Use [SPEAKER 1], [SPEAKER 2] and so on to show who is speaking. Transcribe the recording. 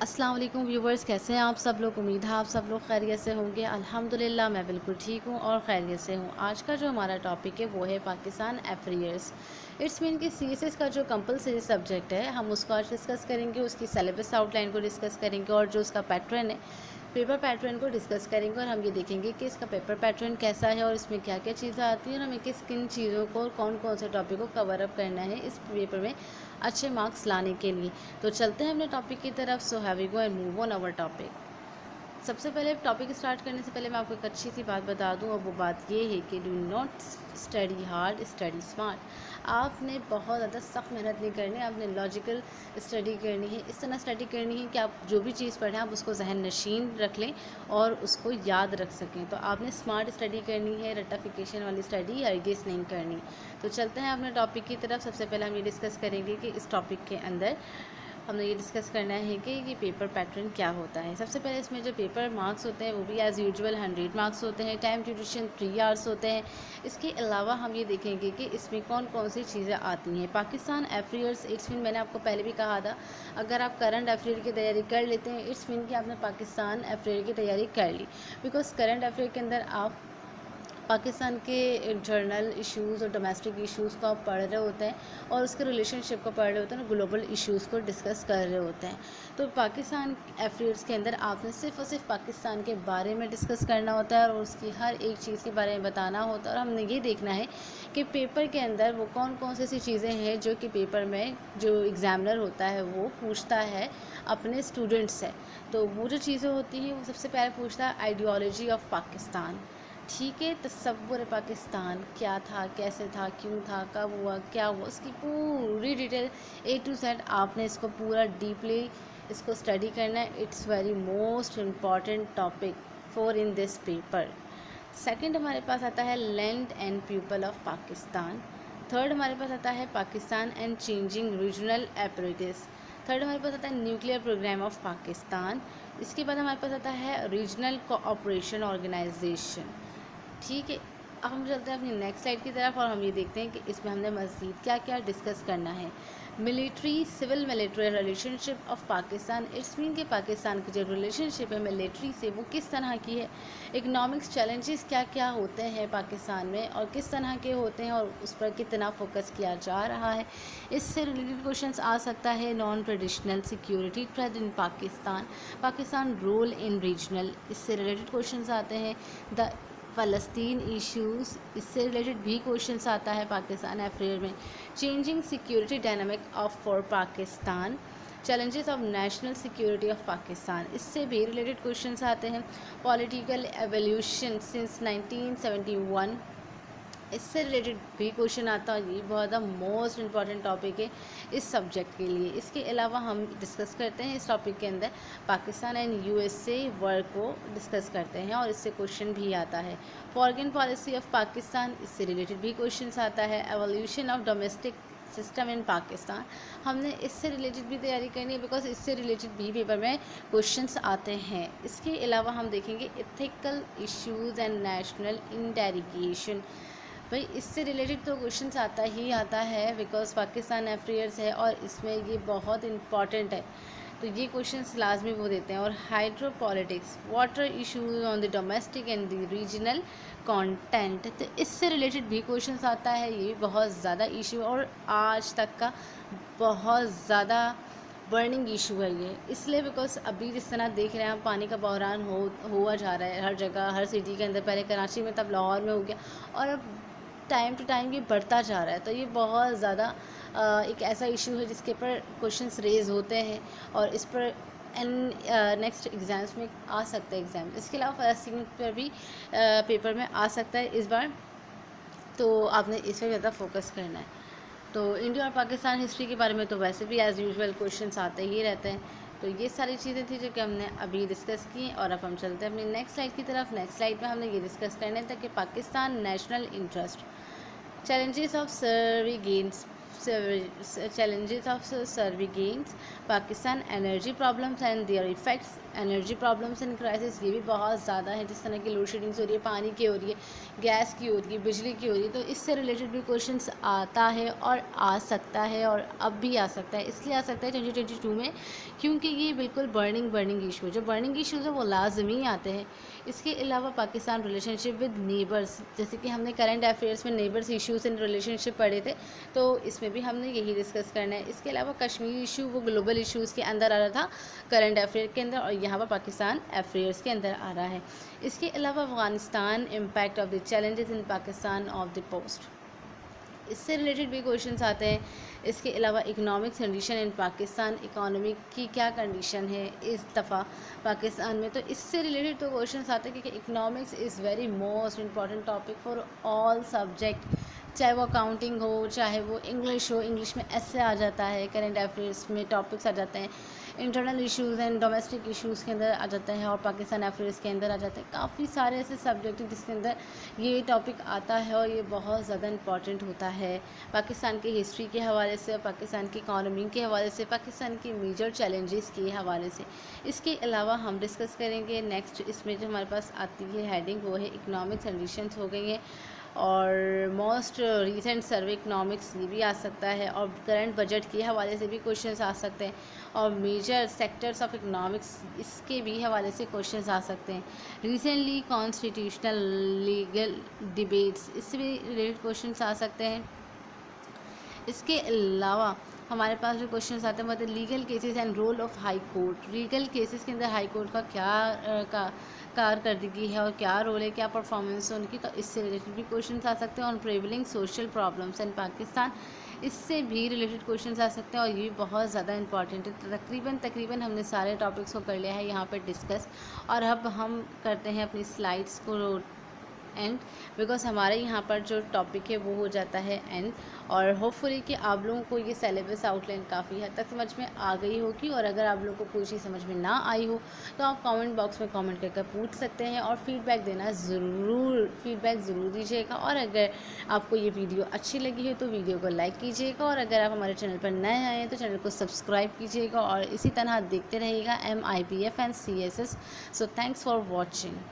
[SPEAKER 1] السلام علیکم ویورز، کیسے ہیں آپ سب لوگ؟ امید ہے آپ سب لوگ خیریت سے ہوں گے۔ الحمدللہ میں بالکل ٹھیک ہوں اور خیریت سے ہوں۔ آج کا جو ہمارا ٹاپک ہے وہ ہے پاکستان افیئرس۔ اٹس مین کہ سی ایس ایس کا جو کمپلسری سبجیکٹ ہے ہم اس کو آج ڈسکس کریں گے، اس کی سلیبس آؤٹ لائن کو ڈسکس کریں گے اور جو اس کا پیٹرن ہے پیپر پیٹرن کو ڈسکس کریں گے، اور ہم یہ دیکھیں گے کہ اس کا پیپر پیٹرن کیسا ہے اور اس میں کیا کیا چیزیں آتی ہیں اور ہمیں کن چیزوں کو اور کون کون سے ٹاپک کو کور اپ کرنا ہے اس پیپر میں اچھے مارکس لانے کے لیے۔ تو چلتے ہیں اپنے ٹاپک کی طرف۔ So have we go and move on our topic. سب سے پہلے ٹاپک اسٹارٹ کرنے سے پہلے میں آپ کو ایک اچھی سی بات بتا دوں، اور وہ بات یہ ہے کہ do not study hard, study smart. آپ نے بہت زیادہ سخت محنت نہیں کرنی، آپ نے لاجیکل اسٹڈی کرنی ہے، اس طرح اسٹڈی کرنی ہے کہ آپ جو بھی چیز پڑھیں آپ اس کو ذہن نشین رکھ لیں اور اس کو یاد رکھ سکیں۔ تو آپ نے اسمارٹ اسٹڈی کرنی ہے، رٹافیکیشن والی اسٹڈی ہرگز نہیں کرنی۔ تو چلتے ہیں اپنے ٹاپک کی طرف۔ سب سے پہلے ہم یہ ڈسکس کریں گے کہ اس ٹاپک کے اندر ہم نے یہ ڈسکس کرنا ہے کہ یہ پیپر پیٹرن کیا ہوتا ہے۔ سب سے پہلے اس میں جو پیپر مارکس ہوتے ہیں وہ بھی ایز یوزول 100 مارکس ہوتے ہیں۔ ٹائم ڈیوریشن 3 آورس ہوتے ہیں۔ اس کے علاوہ ہم یہ دیکھیں گے کہ اس میں کون کون سی چیزیں آتی ہیں۔ پاکستان افیئرس، اٹس مین میں نے آپ کو پہلے بھی کہا تھا، اگر آپ کرنٹ افیئر کی تیاری کر لیتے ہیں اٹس مین کہ آپ نے پاکستان افیئر کی تیاری کر لی، بیکاز کرنٹ افیئر کے اندر آپ پاکستان کے جرنل ایشوز اور ڈومیسٹک ایشوز کو آپ پڑھ رہے ہوتے ہیں اور اس کے ریلیشن شپ کو پڑھ رہے ہوتے ہیں اور گلوبل ایشوز کو ڈسکس کر رہے ہوتے ہیں۔ تو پاکستان افیئرس کے اندر آپ نے صرف اور صرف پاکستان کے بارے میں ڈسکس کرنا ہوتا ہے اور اس کی ہر ایک چیز کے بارے میں بتانا ہوتا ہے، اور ہم نے یہ دیکھنا ہے کہ پیپر کے اندر وہ کون کون سی ایسی چیزیں ہیں جو کہ پیپر میں جو ایگزامنر ہوتا ہے وہ پوچھتا ہے اپنے اسٹوڈنٹ سے۔ تو وہ جو چیزیں ہوتی ہیں وہ سب سے پہلے پوچھتا ہے آئیڈیالوجی آف پاکستان، ٹھیک ہے، تصور پاکستان کیا تھا، کیسے تھا، کیوں تھا، کب ہوا، کیا ہوا، اس کی پوری ڈیٹیل اے ٹو زیڈ آپ نے اس کو پورا ڈیپلی اس کو اسٹڈی کرنا ہے۔ It's very most important topic for in this paper. Second ہمارے پاس آتا ہے land and people of Pakistan. Third ہمارے پاس آتا ہے Pakistan and changing regional apparatus. Third ہمارے پاس آتا ہے نیوکلیئر پروگرام آف پاکستان۔ اس کے بعد ہمارے پاس آتا ہے ریجنل کوآپریشن آرگنائزیشن، ٹھیک ہے۔ اب ہم چلتے ہیں اپنی نیکسٹ سلائڈ کی طرف اور ہم یہ دیکھتے ہیں کہ اس میں ہم نے مزید کیا کیا ڈسکس کرنا ہے۔ Military civil military relationship of Pakistan, it's main کہ پاکستان کی جو ریلیشن شپ ہے ملٹری سے وہ کس طرح کی ہے۔ اکنامکس چیلنجز کیا کیا ہوتے ہیں پاکستان میں اور کس طرح کے ہوتے ہیں اور اس پر کتنا فوکس کیا جا رہا ہے۔ اس سے ریلیٹڈ کوشچنس آ سکتا ہے non traditional security threat in Pakistan, Pakistan role in regional, اس سے ریلیٹڈ کوشچنس آتے ہیں۔ دا فلسطین ایشوز، اس سے ریلیٹڈ بھی کوشچنس آتا ہے پاکستان افیئر میں۔ Changing security dynamic of for Pakistan, challenges of national security of Pakistan, اس سے بھی ریلیٹڈ کوشچنس آتے ہیں۔ پولیٹیکل ایولیوشن سنس 1971، اس سے ریلیٹڈ بھی کوشچن آتا ہے۔ یہ بہت زیادہ موسٹ امپورٹنٹ ٹاپک ہے اس سبجیکٹ کے لیے۔ اس کے علاوہ ہم ڈسکس کرتے ہیں اس ٹاپک کے اندر Pakistan and U S A war کو ڈسکس کرتے ہیں اور اس سے کوشچن بھی آتا ہے۔ فارغن پالیسی آف پاکستان، اس سے ریلیٹڈ بھی کوشچنس آتا ہے۔ ایولیوشن آف ڈومیسٹک سسٹم ان پاکستان، ہم نے اس سے ریلیٹڈ بھی تیاری کرنی ہے بیکاز اس سے ریلیٹڈ بھی پیپر میں کوشچنس آتے ہیں۔ اس کے علاوہ ہم دیکھیں گے ethical issues and national integration, بھائی اس سے ریلیٹڈ تو کوشچنس آتا ہی آتا ہے بیکاز پاکستان افیئرس ہے اور اس میں یہ بہت امپورٹنٹ ہے، تو یہ کوشچنس لازمی وہ دیتے ہیں۔ اور hydro politics, water issues on the domestic and the regional content, تو اس سے ریلیٹڈ بھی کوشچنس آتا ہے۔ یہ بہت زیادہ ایشو اور آج تک کا بہت زیادہ برننگ ایشو ہے یہ، اس لیے بیکاز ابھی جس طرح دیکھ رہے ہیں ہم پانی کا بحران ہوا جا رہا ہے ہر جگہ، ہر سٹی کے اندر، پہلے کراچی میں تب لاہور میں ہو گیا اور اب ٹائم ٹو ٹائم یہ بڑھتا جا رہا ہے، تو یہ بہت زیادہ ایک ایسا ایشو ہے جس کے اوپر کوشچنس ریز ہوتے ہیں اور اس پر نیکسٹ ایگزامس میں آ سکتا ہے ایگزام۔ اس کے علاوہ فلسطین پر بھی پیپر میں آ سکتا ہے اس بار، تو آپ نے اس پہ زیادہ فوکس کرنا ہے۔ تو انڈیا اور پاکستان ہسٹری کے بارے میں تو ویسے بھی ایز یوزول کوشچنس آتے ہی رہتے ہیں۔ تو یہ ساری چیزیں تھیں جو کہ ہم نے ابھی ڈسکس کی، اور اب ہم چلتے ہیں اپنی نیکسٹ سلائڈ کی طرف۔ نیکسٹ سلائڈ میں ہم نے یہ ڈسکس کرنا تھا کہ Pakistan national interest, challenges of surveillance challenges of surveillance, Pakistan energy problems and their effects. Energy problems and crisis یہ بھی بہت زیادہ ہے، جس طرح کی لوڈ شیڈنگس ہو رہی ہے، پانی کی ہو رہی ہے، گیس کی ہو رہی ہے، بجلی کی ہو رہی ہے، تو اس سے ریلیٹڈ بھی کویشچنس آتا ہے اور آ سکتا ہے، اور اب بھی آ سکتا ہے. اس لیے آ سکتا ہے 2022 میں، کیونکہ یہ بالکل برننگ ایشو ہے. جو برننگ ایشوز ہیں وہ لازمی آتے ہیں. اس کے علاوہ Pakistan relation ship with neighbours, جیسے کہ ہم نے کرنٹ افیئرس میں نیبرس ایشوز اینڈ ریلیشن شپ پڑھے تھے، تو اس میں بھی ہم نے یہی ڈسکس کرنا ہے. اس کے علاوہ کشمیر ایشو وہ گلوبل ایشوز کے اندر آ رہا تھا کرنٹ افیئر کے اندر، اور یہاں پر پاکستان افیئرس کے اندر آ رہا ہے. اس کے علاوہ Afghanistan impact of the challenges in Pakistan of the post, اس سے ریلیٹڈ بھی کویشچنس آتے ہیں. اس کے علاوہ economics condition in Pakistan, economy کی کیا کنڈیشن ہے اس دفعہ پاکستان میں، تو اس سے ریلیٹڈ تو کویشچنس آتے ہیں، کیونکہ economics is very most important topic for all subject, چاہے وہ اکاؤنٹنگ ہو، چاہے وہ انگلش ہو. انگلش میں ایسے آ جاتا ہے، کرنٹ افیئرس میں ٹاپکس آ جاتے ہیں، internal issues and domestic issues کے اندر آ جاتا ہے، اور پاکستان افیئرس کے اندر آ جاتے ہیں. کافی سارے ایسے سبجیکٹ جس کے اندر یہ ٹاپک آتا ہے، اور یہ بہت زیادہ امپورٹنٹ ہوتا ہے پاکستان کی ہسٹری کے حوالے سے، پاکستان کی اکانومی کے حوالے سے، پاکستان کی میجر چیلنجز کے حوالے سے. اس کے علاوہ ہم ڈسکس کریں گے نیکسٹ، اس میں جو ہمارے پاس آتی ہے ہیڈنگ، وہ ہے اکنامک کنڈیشنز ہو گئی ہیں، اور موسٹ ریسنٹ سروے اکنامکس یہ بھی آ سکتا ہے، اور کرنٹ بجٹ کے حوالے سے بھی کویشچنس آ سکتے ہیں، اور میجر سیکٹرز آف اکنامکس اس کے بھی حوالے سے کویشچنس آ سکتے ہیں. ریسنٹلی کانسٹیٹیوشنل لیگل ڈیبیٹس، اس سے بھی ریلیٹڈ کویشچنس آ سکتے ہیں. اس کے علاوہ ہمارے پاس جو کویشچنس آتے ہیں وہ legal cases and role of high court. Legal cases کے اندر ہائی کورٹ کا کیا کارکردگی ہے اور کیا رول ہے، کیا پرفارمنس ہے ان کی، تو اس سے ریلیٹڈ بھی کویشچنس آ سکتے ہیں. اور پریویلنگ سوشل پرابلمس ان پاکستان، اس سے بھی ریلیٹڈ کویشچنس آ سکتے ہیں، اور یہ بھی بہت زیادہ امپورٹنٹ ہے. تقریباً ہم نے سارے ٹاپکس کو کر لیا ہے یہاں پہ ڈسکس، اور اب ہم کرتے ہیں اپنی سلائڈس کو اینڈ، بیکاز ہمارے یہاں پر جو ٹاپک ہے وہ ہو جاتا ہے اینڈ. اور ہوپ فلی کہ آپ لوگوں کو یہ سیلیبس آؤٹ لائن کافی حد تک سمجھ میں آ گئی ہوگی، اور اگر آپ لوگوں کو کوئی چیز سمجھ میں نہ آئی ہو تو آپ کامنٹ باکس میں کامنٹ کر کر پوچھ سکتے ہیں، اور فیڈ بیک ضرور دیجیے گا. اور اگر آپ کو یہ ویڈیو اچھی لگی ہے تو ویڈیو کو لائک کیجیے گا، اور اگر آپ ہمارے چینل پر نئے آئے ہیں تو چینل کو سبسکرائب کیجیے گا، اور اسی طرح دیکھتے رہیے گا MIPF and CSS. So thanks for watching.